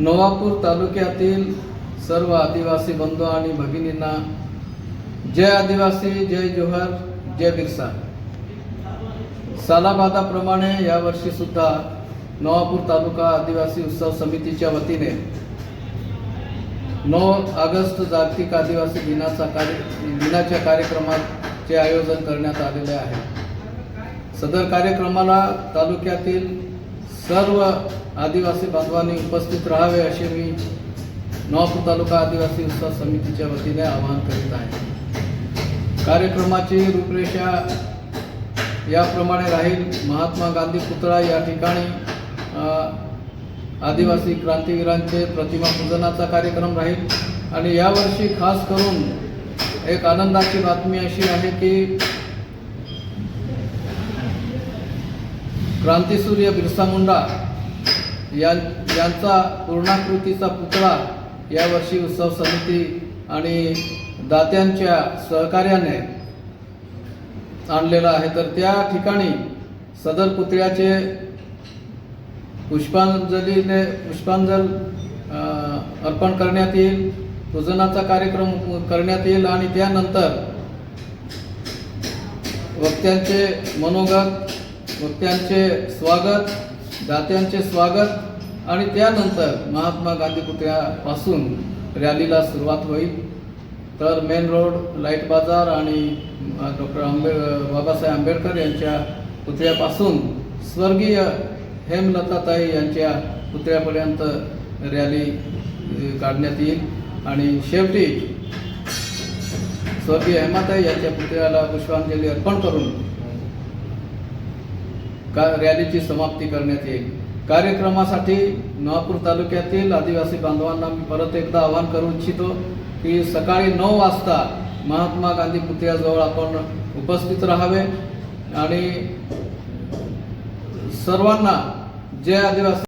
नवापूर तालुक्यातील सर्व आदिवासी बंधू आणि भगिनींना जय आदिवासी, जय जोहर, जय बिरसा। सालाबादाप्रमाणे यावर्षी सुद्धा नवापूर तालुका आदिवासी उत्सव समितीच्या वतीने 9 ऑगस्ट जागतिक आदिवासी दिनाच्या कार्यक्रमाचे आयोजन करण्यात आलेले आहे। सदर कार्यक्रमाला तालुक्यातील सर्व आदिवासी बांधवांनी उपस्थित राहावे असे मी नवापूर तालुका आदिवासी उत्सव समितीच्या वतीने आवाहन करीत आहे। कार्यक्रमाची रूपरेषा याप्रमाणे राहील। महात्मा गांधी पुतळा या ठिकाणी आदिवासी क्रांतिवीरांचे प्रतिमा पूजनाचा कार्यक्रम राहील आणि यावर्षी खास करून एक आनंदाची बातमी अशी आहे की क्रांतिसूर्य बिरसा मुंडा यांचा पूर्णाकृतीचा पुतळा यावर्षी उत्सव समिती आणि दात्यांच्या सहकार्याने आणलेला आहे। तर त्या ठिकाणी सदर पुतळ्याचे पुष्पांजली अर्पण करण्यात येईल, पूजनाचा कार्यक्रम करण्यात येईल आणि त्यानंतर वक्त्यांचे मनोगत, वक्त्यांचे स्वागत, दात्यांचे स्वागत आणि त्यानंतर महात्मा गांधी पुतळ्यापासून रॅलीला सुरुवात होईल। तर मेन रोड, लाईट बाजार आणि डॉक्टर बाबासाहेब आंबेडकर यांच्या पुतळ्यापासून स्वर्गीय हेमलताताई यांच्या पुतळ्यापर्यंत रॅली काढण्यात येईल आणि शेवटी स्वर्गीय हेमाताई यांच्या पुतळ्याला पुष्पांजली अर्पण करून रॅलीची समाप्ती करण्यात येईल। कार्यक्रमासाठी नवापूर तालुक्यातील आदिवासी बांधवांना मी परत एकदा आवाहन करू इच्छितो की सकाळी 9 वाजता महात्मा गांधी पुतळ्याजवळ आपण उपस्थित राहावे आणि सर्वांना जय आदिवासी।